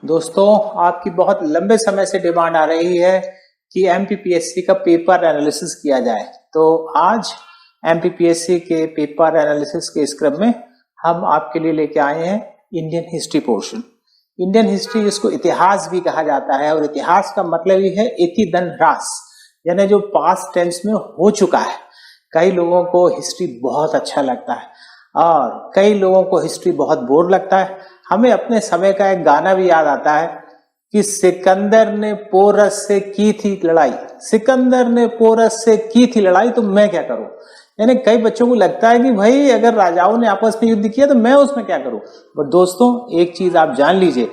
दोस्तों, आपकी बहुत लंबे समय से डिमांड आ रही है कि एमपीपीएससी का पेपर एनालिसिस किया जाए। तो आज एमपीपीएससी के पेपर एनालिसिस के इस क्रम में हम आपके लिए लेके आए हैं Indian history portion. Indian history, जिसको इतिहास भी कहा जाता है, और इतिहास का मतलब ही है इति धन ह्रास, यानी जो पास्ट टेंस में हो चुका है। कई लोगों को हिस्ट्री बहुत अच्छा लगता है और कई लोगों को हिस्ट्री बहुत बोर लगता है। हमें अपने समय का एक गाना भी याद आता है कि सिकंदर ने पोरस से की थी लड़ाई, सिकंदर ने पोरस से की थी लड़ाई, तो मैं क्या करूं। यानी कई बच्चों को लगता है कि भाई अगर राजाओं ने आपस में युद्ध किया तो मैं उसमें क्या करूं। पर दोस्तों, एक चीज आप जान लीजिए,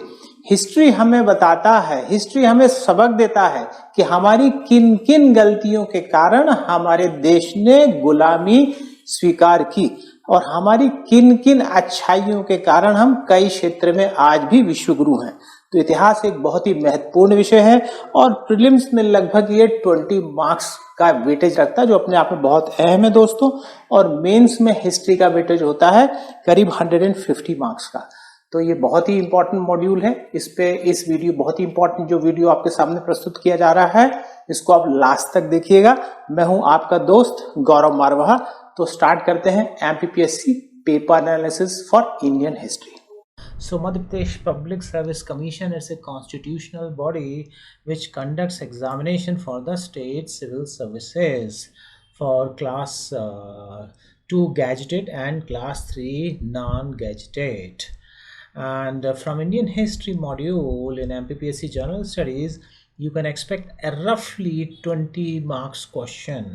हिस्ट्री हमें बताता है, हिस्ट्री हमें सबक देता है कि हमारी किन किन गलतियों के कारण हमारे देश ने गुलामी स्वीकार की और हमारी किन किन अच्छाइयों के कारण हम कई क्षेत्र में आज भी विश्वगुरु हैं। तो इतिहास एक बहुत ही महत्वपूर्ण विषय है और प्रीलिम्स में लगभग ये 20 मार्क्स का वेटेज रखता है, जो अपने आप में बहुत अहम है दोस्तों। और मेंस में हिस्ट्री का वेटेज होता है करीब 150 मार्क्स का। तो ये बहुत ही इंपॉर्टेंट मॉड्यूल है। इस वीडियो बहुत ही इंपॉर्टेंट जो वीडियो आपके सामने प्रस्तुत किया जा रहा है, इसको आप लास्ट तक देखिएगा। मैं हूं आपका दोस्त गौरव मारवाहा। तो स्टार्ट करते हैं MPPSC paper analysis for Indian history. So Madhya Pradesh Public Service Commission is a constitutional body which conducts examination for the state civil services for class 2 gazetted and class 3 non-gazetted. And from Indian history module in MPPSC General Studies, you can expect a roughly 20 marks question,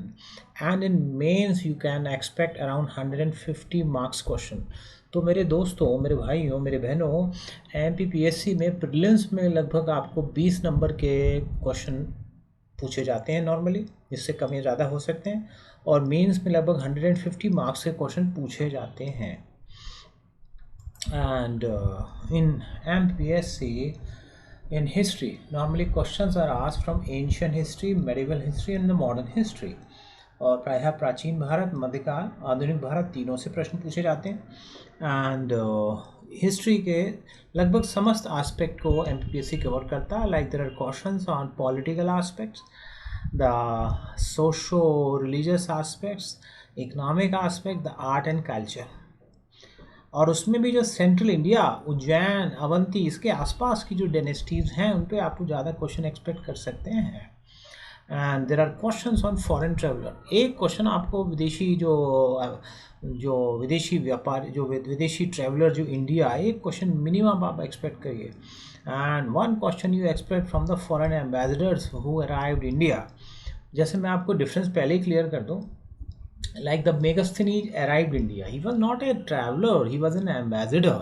and in mains you can expect around 150 marks question. तो मेरे दोस्तों, मेरे भाइयों, मेरे बहनों, MPPSC में prelims में लगभग आपको 20 नंबर के क्वेश्चन पूछे जाते हैं नॉर्मली, इससे कम या ज़्यादा हो सकते हैं, और मेंस में लगभग 150 मार्क्स के क्वेश्चन पूछे जाते हैं। And in MPPSC in history, normally questions are asked from ancient history, medieval history and the modern history. और प्रायः प्राचीन भारत, मध्यकाल, आधुनिक भारत, तीनों से प्रश्न पूछे जाते हैं। एंड हिस्ट्री के लगभग समस्त एस्पेक्ट को एमपीपीएससी कवर करता है। Like there are questions on political aspects, the socio religious aspects, economic aspect, the art and culture. और उसमें भी जो सेंट्रल इंडिया, उज्जैन, अवंती, इसके आसपास की जो डायनेस्टीज हैं उन पे आप ज़्यादा क्वेश्चन एक्सपेक्ट कर सकते हैं। And there are questions on foreign traveller. एक क्वेश्चन आपको विदेशी जो विदेशी व्यापारी, जो विदेशी ट्रेवलर जो इंडिया, एक क्वेश्चन मिनिमम आप एक्सपेक्ट करिए। And one question you expect from the foreign ambassadors who arrived India. जैसे मैं आपको डिफरेंस पहले ही क्लियर कर दूँ, like the Megasthenes arrived India, he was not a traveler, he was an ambassador.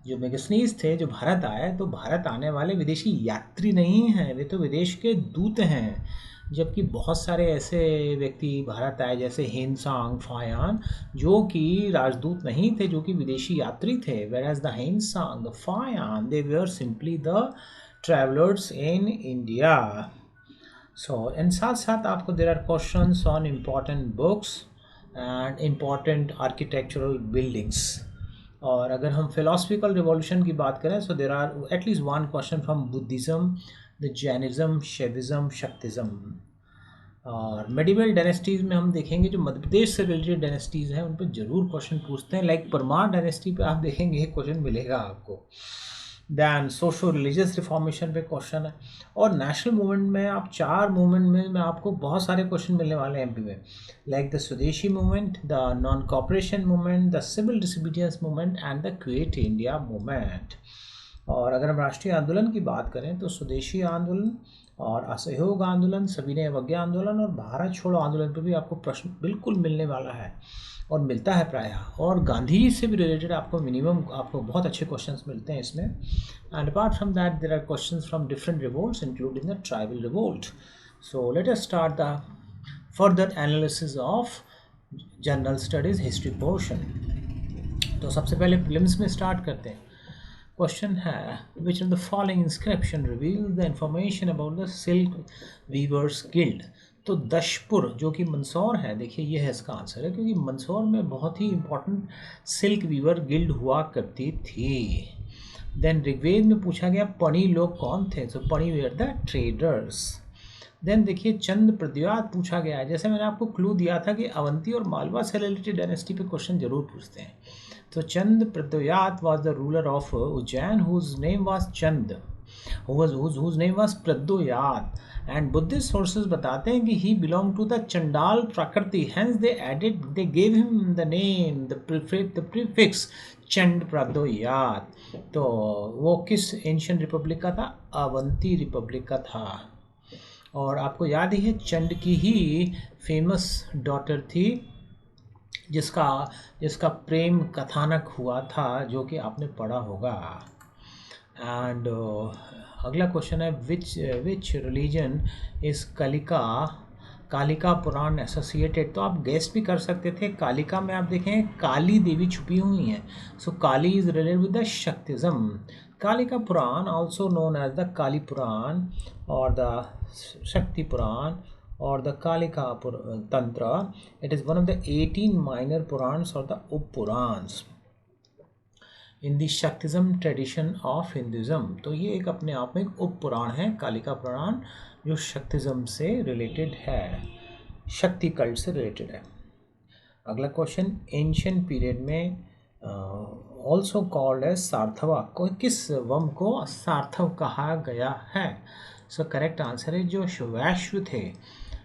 जो मेगास्थनीज थे, जो भारत आए, तो भारत आने वाले विदेशी यात्री नहीं हैं, वे तो विदेश के दूत हैं। जबकि बहुत सारे ऐसे व्यक्ति भारत आए जैसे हेनसांग, फायान, जो कि राजदूत नहीं थे, जो कि विदेशी यात्री थे। whereas the Hiuen Tsang, the Faxian, they were simply the travelers in India. So इन साथ साथ आपको there are questions on important books and important architectural buildings. और अगर हम फिलोसफिकल रिवॉल्यूशन की बात करें, so there are at least one question from Buddhism, the Jainism, Shaivism, Shaktism. और मेडिवल डायनेस्टीज़ में हम देखेंगे जो मध्य प्रदेश से रिलेटेड डायनेस्टीज़ हैं उन पर ज़रूर क्वेश्चन पूछते हैं। लाइक परमार डायनेस्टी पे आप देखेंगे एक क्वेश्चन मिलेगा आपको। दैन सोशो रिलीजियस रिफॉर्मेशन पे क्वेश्चन है। और नेशनल मूवमेंट में आप 4 मूवमेंट में आपको बहुत सारे क्वेश्चन मिलने वाले हैं एमपी में। Like the swadeshi movement, the non cooperation movement, the civil disobedience movement and the quit India movement. और अगर हम राष्ट्रीय आंदोलन की बात करें तो स्वदेशी आंदोलन और असहयोग आंदोलन, सविनय अवज्ञा आंदोलन और भारत छोड़ो आंदोलन पर भी आपको प्रश्न बिल्कुल मिलने वाला है और मिलता है प्रायः। और गांधी जी से भी रिलेटेड आपको मिनिमम आपको बहुत अच्छे क्वेश्चंस मिलते हैं इसमें। And apart from that there are questions from different revolts including the tribal revolt. So let us start the further analysis of general studies history portion. तो सबसे पहले प्रीलिम्स में स्टार्ट करते हैं। क्वेश्चन है, which of the following inscription reveal the information about the silk weavers guild. तो दशपुर जो कि मंदसौर है, देखिए ये है इसका आंसर है, क्योंकि मंदसौर में बहुत ही इंपॉर्टेंट सिल्क वीवर गिल्ड हुआ करती थी। देन ऋग्वेद में पूछा गया पणी लोग कौन थे, तो पणी वेर द ट्रेडर्स। देन देखिए चंद प्रद्योत पूछा गया है, जैसे मैंने आपको क्लू दिया था कि अवंती और मालवा से रिलेटेड डायनेस्टी पे क्वेश्चन जरूर पूछते हैं। तो Chand Pradyot was the ruler of Ujjain whose name was Chand, whose name was Pradyot, and Buddhist sources बताते हैं कि he belonged to the Chandal Prakriti, hence they gave him the name, the prefix Chand Pradyot. तो वो किस एंशियंट रिपब्लिक का था, अवंती रिपब्लिक का था। और आपको याद ही है चंड की ही फेमस डॉटर थी जिसका जिसका प्रेम कथानक हुआ था, जो कि आपने पढ़ा होगा। एंड अगला क्वेश्चन है which religion is Kalika Purana associated. तो आप गेस भी कर सकते थे, कालिका में आप देखें काली देवी छुपी हुई हैं, so Kali is related with the Shaktism. Kalika Purana also known as the Kali Purana और द शक्ति पुराण और the Kalika Tantra, it is one of the 18 minor Puranas और the Upa Puranas in the Shaktism tradition of Hinduism. तो ये एक अपने आप में एक उप पुराण है कालिका पुराण, जो शक्तिज्म से रिलेटेड है, शक्ति कल्ट से रिलेटेड है। अगला क्वेश्चन, एंशियंट पीरियड में ऑल्सो कॉल्ड एज सार्थवा, को किस वंश को सार्थव कहा गया है। सो करेक्ट आंसर है जो वैश्व थे।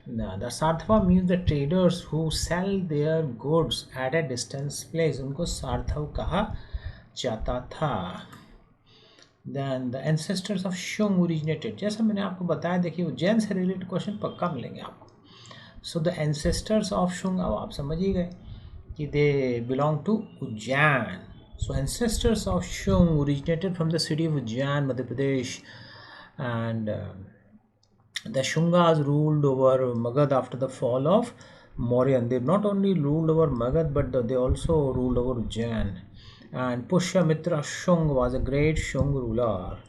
The Sarthava means the traders who sell their goods at a distance place, उनको सार्थव कहा जाता था। Then the ancestors of Shunga originated, जैसा मैंने आपको बताया, देखिए उज्जैन से रिलेटेड क्वेश्चन पक्का मिलेंगे आपको। So the ancestors of Shunga, अब आप समझ ही गए कि they belong to Ujjain. So ancestors of Shunga originated from the city of Ujjain, Madhya Pradesh, and the Shungas ruled over Magad after the fall of Mauryan. They not only ruled over Magad, but they also ruled over Ujjain. And Pushyamitra Shung was a great Shung ruler,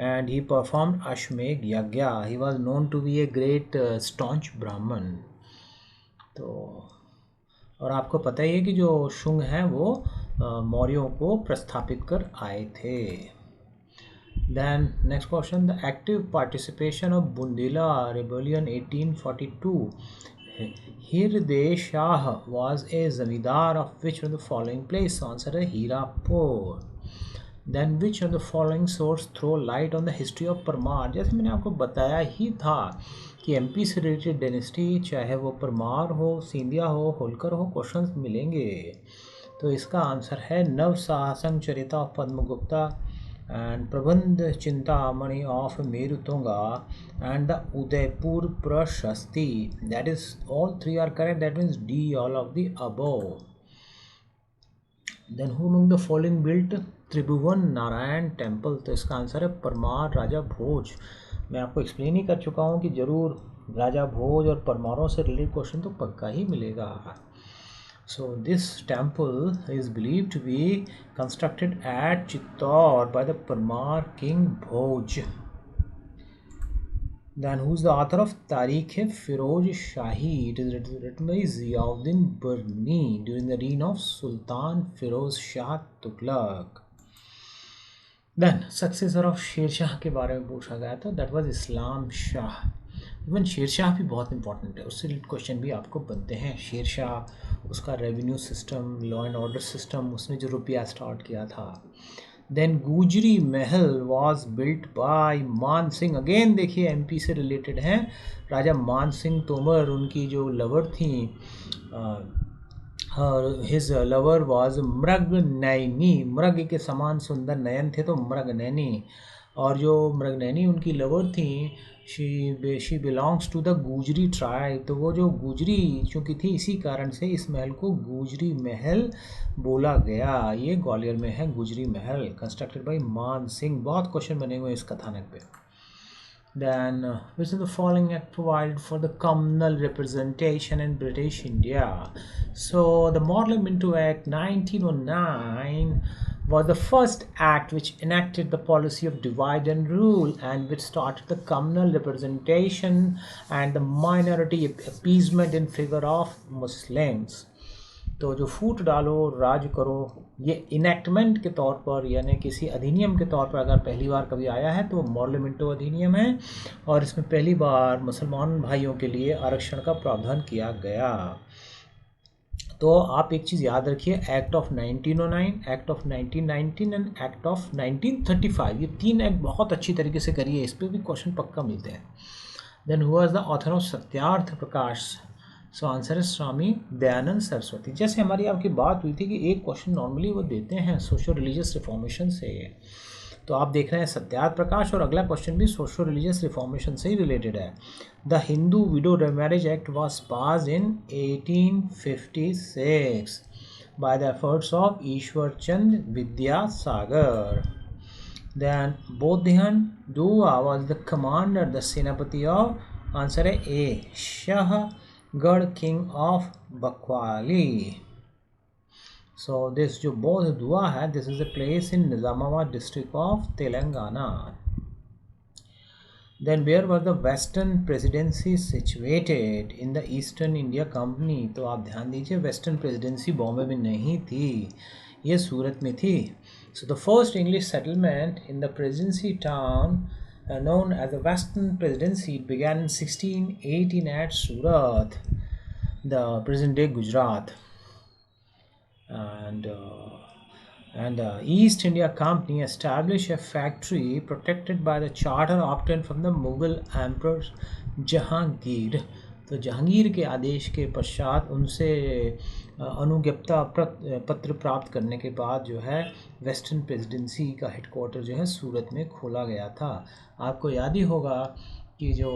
and he performed Ashmegh Yagya. He was known to be a great staunch Brahman. तो और आपको पता ही है कि जो शुंग हैं वो मौर्यों को प्रस्थापित कर आए थे। Then next question, the active participation of Bundela rebellion 1842. Hirde Shah was a zamindar of which of the following place? Answer है Hirapur. Then which of the following source throw light on the history of Parmar. जैसे मैंने आपको बताया ही था कि MP से related dynasty, चाहे वो परमार हो, सिंधिया हो, होलकर हो, क्वेश्चंस मिलेंगे। तो इसका आंसर है नव साहसंग चरिता of पद्मगुप्ता and Prabandh Chintamani of Merutunga and the Udaipur Prashasti. That is, all three are correct. That means D, all of the above. Then who among the following built Tribhuvan Narayan temple. तो इसका answer है परमार राजा भोज। मैं आपको explain ही कर चुका हूँ कि जरूर राजा भोज और परमारों से रिलेटेड क्वेश्चन तो पक्का ही मिलेगा। So this temple is believed to be constructed at Chittor by the Parmar king Bhoj. Then who is the author of Tarikh-e-Firoz Shahi? It is written by Ziauddin Burni during the reign of Sultan Firoz Shah Tughlaq. Then successor of Sher Shah के बारे में पूछा गया था, that was Islam Shah. Even Sher Shah भी बहुत important है, उससे रिलेटेड क्वेश्चन भी आपको बनते हैं। शेर शाह, उसका revenue system, law and order system, उसने जो रुपया स्टार्ट किया था। देन गुजरी महल वाज बिल्ट बाय मान सिंह। अगेन देखिए एमपी से रिलेटेड हैं, राजा मान सिंह तोमर, उनकी जो लवर थी, हिज लवर वाज मृग नैनी, मृग के समान सुंदर नयन थे तो मृग नैनी, और जो मृग नैनी उनकी लवर थी, शी बिलोंग्स टू द गुजरी ट्राइब। तो वो जो गुजरी चूँकि थी, इसी कारण से इस महल को गुजरी महल बोला गया। ये ग्वालियर में है गुजरी महल, कंस्ट्रक्टेड बाय मान सिंह। बहुत क्वेश्चन बने हुए इस कथानक पे। Then which of the following act provided for the communal representation in British India? So the Model Minto Act 1909 was the first act which enacted the policy of divide and rule, and which started the communal representation and the minority appeasement in favor of Muslims. तो जो फूट डालो राज करो, ये enactment के तौर पर यानी किसी अधिनियम के तौर पर अगर पहली बार कभी आया है तो मॉर्लिमेंटो अधिनियम है, और इसमें पहली बार मुसलमान भाइयों के लिए आरक्षण का प्रावधान किया गया। तो आप एक चीज़ याद रखिए, act of 1909, act of 1919 and act of 1935, ये 3 एक्ट बहुत अच्छी तरीके से करिए, इस पर भी क्वेश्चन पक्का मिलते हैं। Then who was the author of Satyarth Prakash? So answer है स्वामी दयानंद सरस्वती। जैसे हमारी आपकी बात हुई थी कि एक क्वेश्चन नॉर्मली वो देते हैं सोशो रिलीजियस रिफॉर्मेशन से, तो आप देख रहे हैं सत्यार्थ प्रकाश, और अगला क्वेश्चन भी सोशो रिलीजियस रिफॉर्मेशन से ही रिलेटेड है। The Hindu window marriage act was passed in 1856 by the efforts of Ishwar Chand Vidyasagar. Then Bodhian Dua was the commander, the Senapati of, answer है A, Shahgarh, king of Bakwali. So this जो Bodh Dua है, this is a place in Nizamabad district of Telangana. Then where was the Western Presidency situated in the Eastern India Company? तो आप ध्यान दीजिए, western presidency Bombay में नहीं थी, ये सूरत में थी। So the first English settlement in the presidency town known as the Western Presidency began in 1618 at Surat, the present-day Gujarat, and the East India Company established a factory protected by the charter obtained from the Mughal Emperor Jahangir. तो जहांगीर के आदेश के पश्चात उनसे अनुज्ञप्ता पत्र प्राप्त करने के बाद जो है वेस्टर्न प्रेसिडेंसी का हेडक्वार्टर जो है सूरत में खोला गया था। आपको याद ही होगा कि जो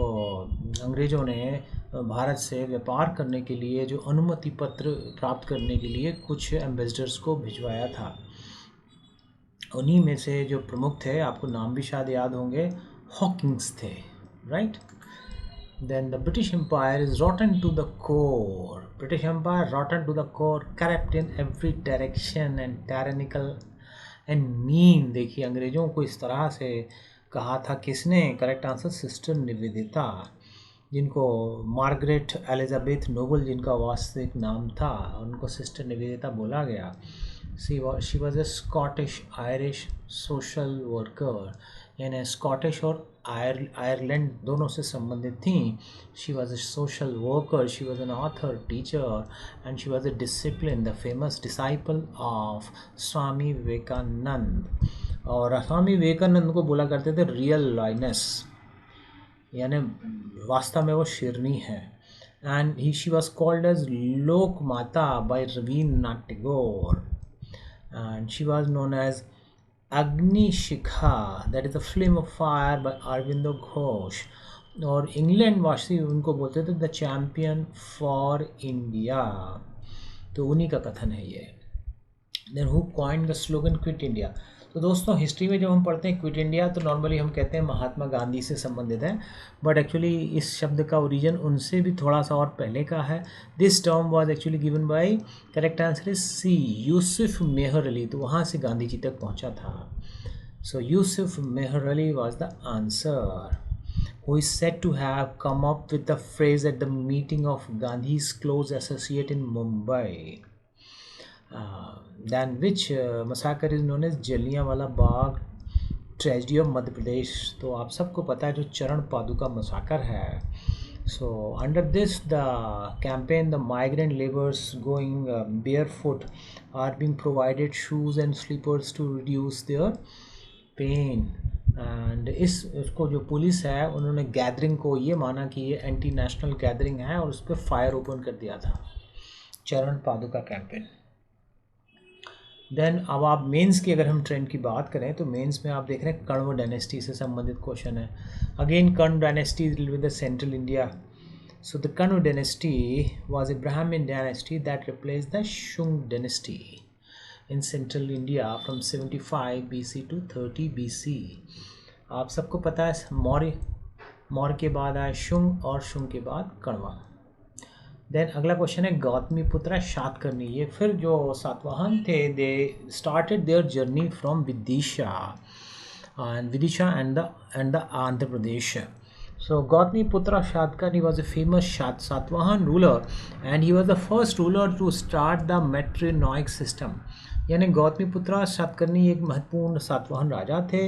अंग्रेज़ों ने भारत से व्यापार करने के लिए जो अनुमति पत्र प्राप्त करने के लिए कुछ एम्बेसडर्स को भिजवाया था, उन्हीं में से जो प्रमुख थे, आपको नाम भी शायद याद होंगे, हॉकिंग्स थे, right. Then the British Empire is rotten to the core. British Empire rotten to the core, corrupt in every direction and tyrannical and mean. देखिए अंग्रेज़ों को इस तरह से कहा था किसने? करेक्ट आंसर सिस्टर निवेदिता, जिनको मार्गरेट एलिजाबेथ नोबल जिनका वास्तविक नाम था, उनको सिस्टर निवेदिता बोला गया। She was a Scottish Irish social worker, यानी स्कॉटिश और आयरलैंड दोनों से संबंधित थी। She was a social worker, she was an author, teacher, and she was a discipline, the famous disciple of Swami Vivekananda. और स्वामी विवेकानंद को बोला करते थे रियल लाइनेस, यानी वास्तव में वो शेरनी है। And she was called as Lok Mata by Rabindranath Tagore, and she was known as Agni Shikha, that is the flame of fire by Aurobindo Ghosh. और इंग्लैंड वासी उनको बोलते थे द चैम्पियन फॉर इंडिया, तो उन्हीं का कथन है ये। Then who coined the slogan quit India? तो दोस्तों हिस्ट्री में जब हम पढ़ते हैं क्विट इंडिया तो नॉर्मली हम कहते हैं महात्मा गांधी से संबंधित है, बट एक्चुअली इस शब्द का ओरिजिन उनसे भी थोड़ा सा और पहले का है। This term was actually given by, correct answer is C, Yusuf Mehar Ali, तो वहाँ से गांधी जी तक पहुँचा था। So Yusuf Mehar Ali was the answer, who is said to have come up with the phrase at the meeting of Gandhi's close associate in Mumbai. Then which massacre is known as Jallianwala Bagh tragedy of Madhya Pradesh? तो आप सबको पता है जो चरण पादुका massacre है। So under this the campaign, the migrant laborers going barefoot are being provided shoes and slippers to reduce their pain. And इसको जो पुलिस है उन्होंने गैदरिंग को ये माना कि ये एंटी नेशनल गैदरिंग है और उस पर फायर ओपन कर दिया था, चरण पादुका कैंपेन। देन अब आप मेंस की अगर हम ट्रेंड की बात करें तो मेंस में आप देख रहे हैं कण्व डायनेस्टी से संबंधित क्वेश्चन है। Again Kanva dynasty is with the central India. So the Kanva dynasty was a Brahmin dynasty that replaced the Shunga dynasty in central India from 75 BC to 30 BC। आप सबको पता है मौर्य के बाद आए शुंग और शुंग के बाद कण्व। देन अगला क्वेश्चन है गौतमी पुत्र शातकर्णी, ये फिर जो सातवाहन थे they started their journey from Vidisha and the Andhra Pradesh. So Gautamiputra Shatkani was a famous Satavahan ruler, and he was the first ruler to start the matronymic system. यानी गौतमीपुत्र सातकर्णी एक महत्वपूर्ण सातवाहन राजा थे,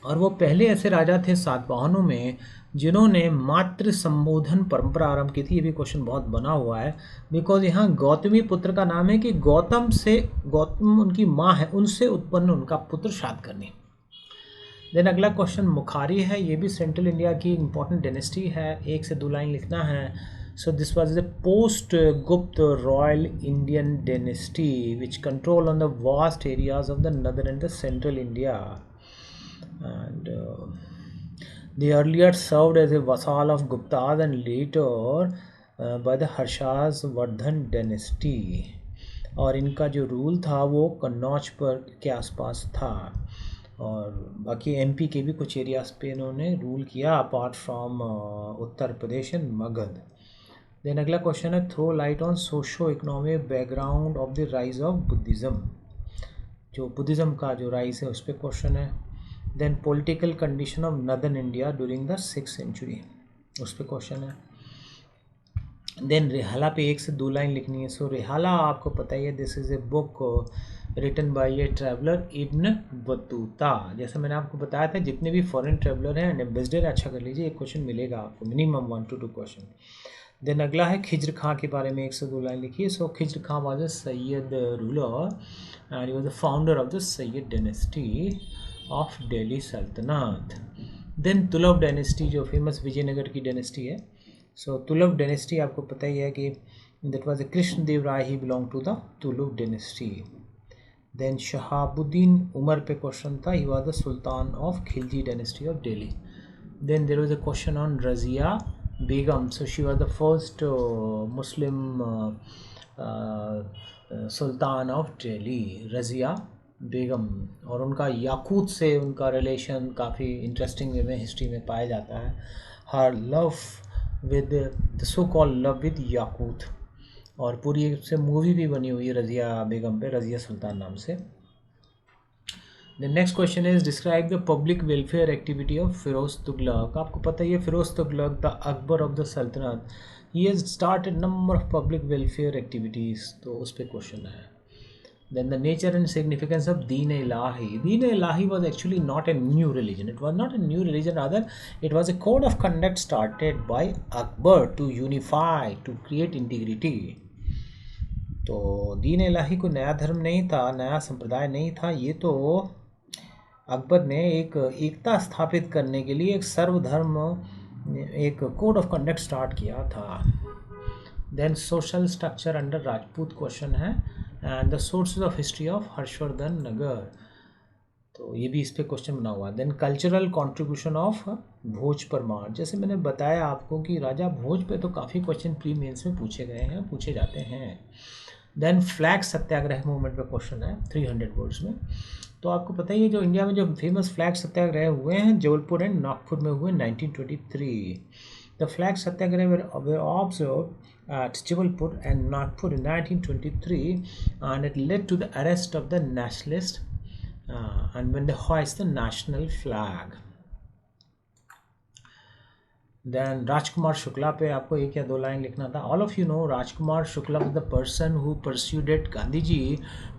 और वो पहले ऐसे राजा थे सातवाहनों में जिन्होंने मातृ संबोधन परंपरा आरंभ की थी। ये भी क्वेश्चन बहुत बना हुआ है, बिकॉज यहाँ गौतमी पुत्र का नाम है कि गौतम उनकी माँ है, उनसे उत्पन्न उनका पुत्र शातकर्णी। देन अगला क्वेश्चन मुखारी है, ये भी सेंट्रल इंडिया की इंपॉर्टेंट डायनेस्टी है, 1 से 2 लाइन लिखना है। So this was the post Gupta royal Indian dynasty which control on the vast areas of the northern and the central India, and they earlier served as a vassal of Guptas and later by the Harshas Vardhan dynasty, और इनका जो rule था वो कन्नौज पर के आसपास था, और बाकी एमपी के भी कुछ एरियाज पे इन्होंने रूल किया apart from Uttar Pradesh and Magadh. Then अगला क्वेश्चन है, throw light on socio economic background of the rise of Buddhism, जो बुद्धिज़्म का जो राइज है उस पर क्वेश्चन है। Then political condition of northern India during the 6th century, उस पर क्वेश्चन है। देन रिहाला पे 1 से 2 लाइन लिखनी है। सो रिहाला आपको पता ही है, this is a book written by a traveller Ibn Battuta. जैसे मैंने आपको बताया था, जितने भी फॉरेन ट्रैवलर हैं एंड एम्बेसडर, अच्छा कर लीजिए, एक क्वेश्चन मिलेगा आपको, मिनिमम 1 to 2 क्वेश्चन। देन अगला है खिज्र खां के बारे में 1 से 2 लाइन लिखिए। So Khizr Khan was a Sayyid ruler and he was the founder of the Sayyid dynasty of Delhi Sultanate. Then Tughlaq dynasty, जो फेमस विजयनगर की डायनेस्टी है। सो तुगलक डायनेस्टी आपको पता ही है कि that was a Krishna Dev Raya, he belong to the Tughlaq dynasty. Then Shahabuddin Umar पे क्वेश्चन था, he was the sultan of Khilji dynasty of Delhi. Then there was a question on Razia Begum, so she was the first Muslim sultan of Delhi, Razia Begum, और उनका याकूत से उनका relation काफ़ी interesting way में history में पाया जाता है। Her love with the so called love with Yakut, और पूरी से मूवी भी बनी हुई है रज़िया बेगम पे, रज़िया सुल्तान नाम से। The next question is describe the public welfare activity of Firoz Tughlaq. आपको पता ही है Firoz Tughlaq the Akbar of the sultanate, he has started number of public welfare activities, तो उस पर क्वेश्चन है। Then the nature and significance of Deen Ilahi. Deen Ilahi was actually not a new religion. It was not a new religion, rather it was a code of conduct started by Akbar to unify, to create integrity. तो दीन इलाही को नया धर्म नहीं था, नया संप्रदाय नहीं था, ये तो अकबर ने एक एकता स्थापित करने के लिए एक सर्वधर्म, एक कोड ऑफ कंडक्ट स्टार्ट किया था। Then social structure under Rajput question है, and the sources of history of Harshvardhan Nagar, तो ये भी इस पे क्वेश्चन बना हुआ है। Then cultural contribution of Bhoj Parmar, जैसे मैंने बताया आपको कि राजा भोज पे तो काफ़ी क्वेश्चन प्री मेंस में पूछे गए हैं, पूछे जाते हैं। देन फ्लैग सत्याग्रह मूवमेंट पे क्वेश्चन है 300 वर्ड्स में। तो आपको पता ही है, जो इंडिया में जो फेमस फ्लैग सत्याग्रह हुए हैं जबलपुर एंड नागपुर में हुए 1923। The flag Satyagraha were observed at Jabalpur and Nagpur in 1923, and it led to the arrest of the nationalists and when they hoist the national flag. Then Rajkumar Shukla पे आपको 1 या 2 line लिखना था। All of you know Rajkumar Shukla was the person who persuaded Gandhi ji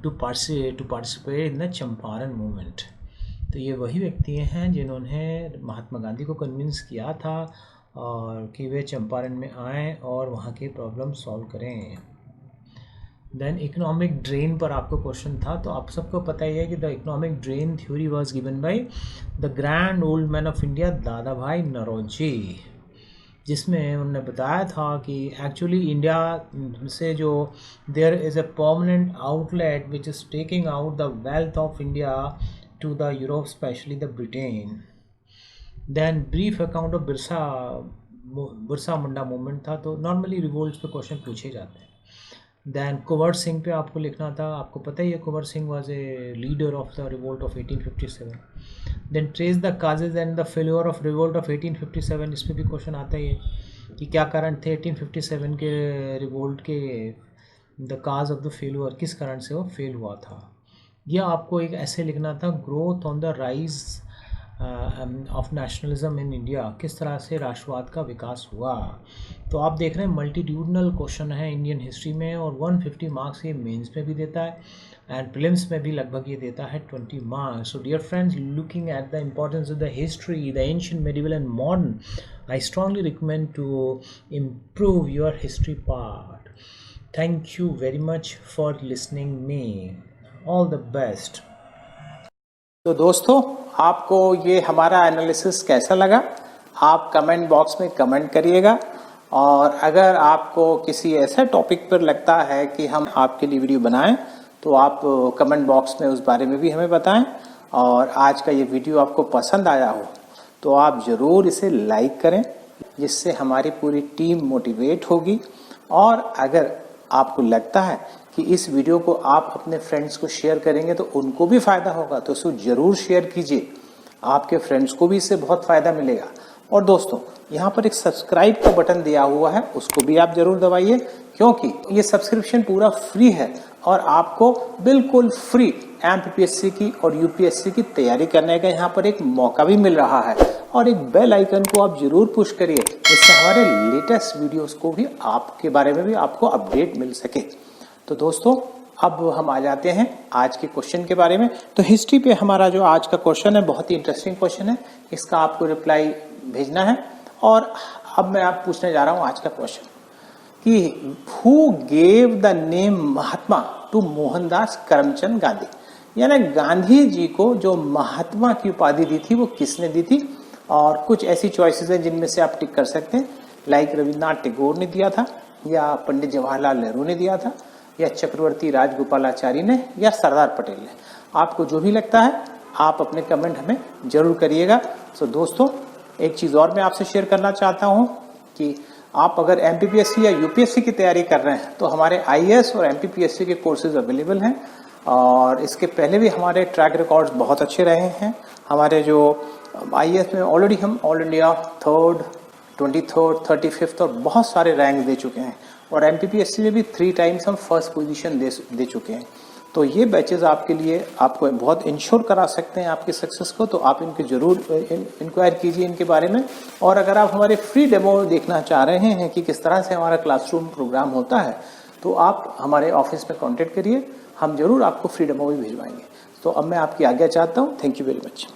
to participate in the Champaran movement. तो ये वही व्यक्ति हैं जिन्होंने महात्मा गांधी को कन्विंस किया था और कि वे चंपारण में आएँ और वहाँ के प्रॉब्लम सॉल्व करें। देन इकोनॉमिक ड्रेन पर आपको क्वेश्चन था, तो आप सबको पता ही है कि the economic drain theory was given by the grand old man of India दादा भाई नौरोजी, जिसमें उन्होंने बताया था कि एक्चुअली इंडिया से जो there is a permanent outlet which is taking out the wealth of India to the Europe, specially the Britain. Then brief account of Birsa Munda movement था, तो नॉर्मली रिवोल्ट पे क्वेश्चन पूछे जाते हैं। देन कुंवर सिंह पे आपको लिखना था, आपको पता ही है Kunwar Singh was a leader of the revolt of 1857। Then trace the causes and the failure of revolt of 1857, इस पर भी क्वेश्चन आता ही है कि क्या कारण थे 1857 के रिवोल्ट के, the cause of the failure, किस कारण से वो फेल हुआ था। यह आपको एक ऐसे लिखना था, growth on the rise of nationalism in India, किस तरह से राष्ट्रवाद का विकास हुआ। तो आप देख रहे हैं मल्टीट्यूडनल क्वेश्चन है इंडियन हिस्ट्री में, और 150 मार्क्स ये मेंस में भी देता है एंड प्रीलिम्स में भी लगभग ये देता है 20 marks. So dear friends, looking at the importance of the history, the ancient, medieval and modern, I strongly recommend to improve your history part. Thank you very much for listening me. All the best. तो दोस्तों, आपको ये हमारा analysis कैसा लगा, आप comment box में comment करिएगा। और अगर आपको किसी ऐसे टॉपिक पर लगता है कि हम आपके लिए वीडियो बनाएं, तो आप कमेंट बॉक्स में उस बारे में भी हमें बताएं। और आज का ये वीडियो आपको पसंद आया हो तो आप ज़रूर इसे लाइक करें, जिससे हमारी पूरी टीम मोटिवेट होगी। और अगर आपको लगता है कि इस वीडियो को आप अपने फ्रेंड्स को शेयर करेंगे तो उनको भी फ़ायदा होगा, तो इसको ज़रूर शेयर कीजिए, आपके फ्रेंड्स को भी इससे बहुत फ़ायदा मिलेगा। और दोस्तों, यहाँ पर एक सब्सक्राइब का बटन दिया हुआ है, उसको भी आप ज़रूर दबाइए, क्योंकि ये सब्सक्रिप्शन पूरा फ्री है और आपको बिल्कुल फ्री एमपीपीएससी की और यूपीएससी की तैयारी करने का यहाँ पर एक मौका भी मिल रहा है। और एक बेल आइकन को आप जरूर पुश करिए, जिससे हमारे लेटेस्ट वीडियोस को भी आपके बारे में भी आपको अपडेट मिल सके। तो दोस्तों, अब हम आ जाते हैं आज के क्वेश्चन के बारे में। तो हिस्ट्री पे हमारा जो आज का क्वेश्चन है बहुत ही इंटरेस्टिंग क्वेश्चन है, इसका आपको रिप्लाई भेजना है। और अब मैं आप पूछने जा रहा हूँ आज का क्वेश्चन कि who gave the name Mahatma to Mohandas Karamchand Gandhi, यानी गांधी जी को जो महात्मा की उपाधि दी थी वो किसने दी थी। और कुछ ऐसी चॉइसेस हैं जिनमें से आप टिक कर सकते हैं, लाइक रविन्द्रनाथ टैगोर ने दिया था, या पंडित जवाहरलाल नेहरू ने दिया था, या चक्रवर्ती राजगोपालाचारी ने, या सरदार पटेल ने। आपको जो भी लगता है आप अपने कमेंट हमें जरूर करिएगा। सो दोस्तों, एक चीज़ और मैं आपसे शेयर करना चाहता हूँ कि आप अगर एमपीपीएससी या यूपीएससी की तैयारी कर रहे हैं तो हमारे आईएएस और एमपीपीएससी के कोर्सेज अवेलेबल हैं। और इसके पहले भी हमारे ट्रैक रिकॉर्ड्स बहुत अच्छे रहे हैं। हमारे जो आईएएस में ऑलरेडी हम all India 3rd, 23rd, 35th और बहुत सारे रैंक दे चुके हैं। और एमपीपीएससी में भी 3 टाइम्स हम फर्स्ट पोजीशन दे चुके हैं। तो ये बैचेस आपके लिए आपको बहुत इंश्योर करा सकते हैं आपके सक्सेस को। तो आप इनके जरूर इंक्वायर कीजिए इनके बारे में। और अगर आप हमारे फ्री डेमो देखना चाह रहे हैं कि किस तरह से हमारा क्लासरूम प्रोग्राम होता है, तो आप हमारे ऑफिस में कॉन्टेक्ट करिए, हम जरूर आपको फ्री डेमो भी भिजवाएंगे। तो अब मैं आपकी आज्ञा चाहता हूँ। Thank you very much.